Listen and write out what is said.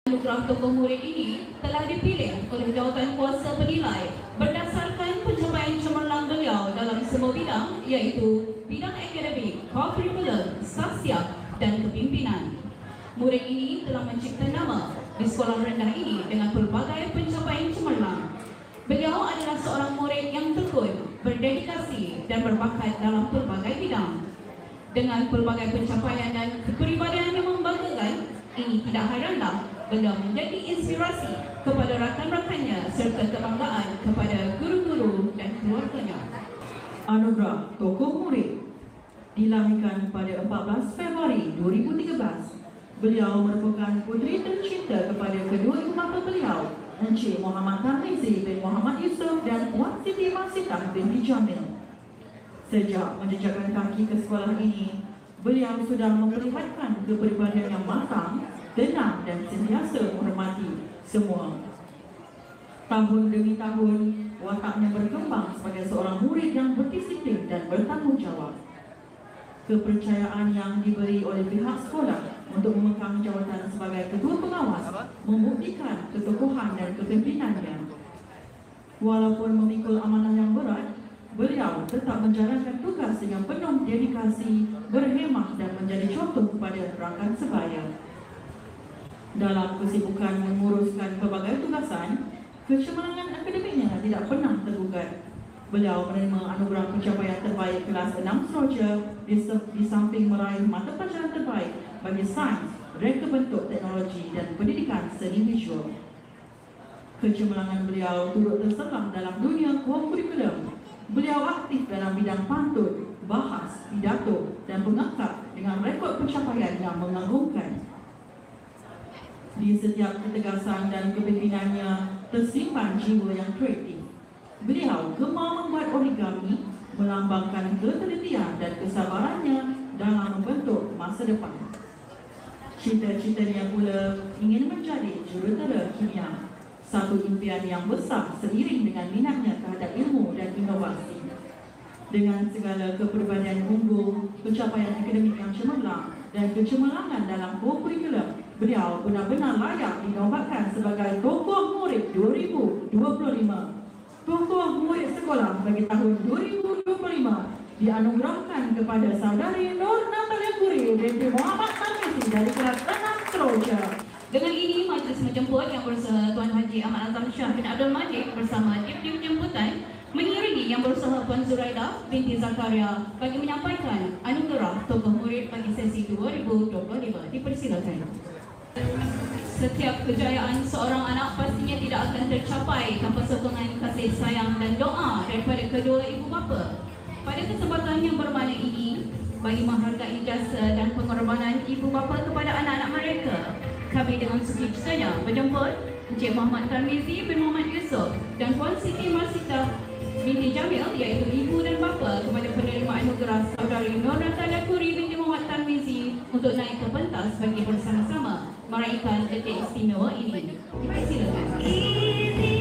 Anugerah tokoh murid ini telah dipilih oleh Jawatan Kuasa Penilai berdasarkan pencapaian cemerlang beliau dalam semua bidang, iaitu bidang akademik, kurikulum, sasiap dan kepimpinan. Murid ini telah mencipta nama di sekolah rendah ini dengan pelbagai pencapaian cemerlang. Beliau adalah seorang murid yang tekun, berdedikasi dan berbakat dalam pelbagai bidang. Dengan pelbagai pencapaian dan kepribadian yang membanggakan, ini tidak heranlah beliau menjadi inspirasi kepada rakan-rakannya serta kebanggaan kepada guru-guru dan keluarganya. Anugerah Tokoh Murid dilahirkan pada 14 Februari 2013. Beliau merupakan puteri tercinta kepada kedua ibu bapa beliau, Encik Muhammad Tarmizi bin Muhammad Yusof dan Puan Siti Masitah binti Jamil. Sejak menjejakkan kaki ke sekolah ini, beliau sudah memperlihatkan kepribadian yang matang, tenang dan sentiasa menghormati semua. Tahun demi tahun, wataknya berkembang sebagai seorang murid yang berdisiplin dan bertanggungjawab. Kepercayaan yang diberi oleh pihak sekolah untuk memegang jawatan sebagai ketua pengawas membuktikan ketokohan dan kepimpinannya. Walaupun memikul amanah yang berat, beliau tetap menjalankan tugas dengan penuh dedikasi, berhemah dan menjadi contoh kepada rakan sebaya. Dalam kesibukan menguruskan pelbagai tugasan, kecemerlangan akademiknya tidak pernah tergugat. Beliau menerima anugerah pencapaian terbaik kelas 6 Seroja di samping meraih mata pelajaran terbaik bagi sains, reka bentuk teknologi dan pendidikan seni visual. Kecemerlangan beliau turut terserang dalam dunia kurikulum. Beliau aktif dalam bidang pantun, bahas, pidato dan pengangkat dengan rekod pencapaian yang mengagumkan. Di setiap ketegasan dan kepimpinannya tersimpan jiwa yang kreatif. Beliau gemar membuat origami, melambangkan ketelitian dan kesabarannya dalam membentuk masa depan. Cita-citanya pula ingin menjadi jurutera kimia, satu impian yang besar seiring dengan minatnya terhadap ilmu dan inovasi. Dengan segala kepribadian unggul, pencapaian akademik yang cemerlang dan kecemerlangan dalam kurikulum, beliau benar-benar layak dinobatkan sebagai Tokoh Murid 2025. Tokoh Murid Sekolah bagi tahun 2025 dianugerahkan kepada saudari Nur Natalia Puri binti Muhammad Tarmizi dari kelas 6 Seroja. Dengan ini, majlis menjemput yang berusaha Tuan Haji Ahmad Azam Shah bin Abdul Majid bersama Dipti Jemputan mengiringi yang berusaha Puan Zuraida binti Zakaria bagi menyampaikan anugerah Tokoh Murid bagi sesi 2025. Dipersilakan. Setiap kejayaan seorang anak pastinya tidak akan tercapai tanpa sokongan kasih sayang dan doa daripada kedua ibu bapa. Pada kesempatan yang bermakna ini, bagi menghargai jasa dan pengorbanan ibu bapa kepada anak-anak mereka, kami dengan sukacitanya menjemput Encik Muhammad Tarmizi bin Muhammad Yusof dan Puan Siti Masitah binti Jamil, iaitu ibu dan bapa kepada penerima anugerah saudari Nur Natalia Puri binti Muhammad Tarmizi untuk naik ke pentas bagi bersama-sama meraihkan detik istimewa ini. Dipersilakan.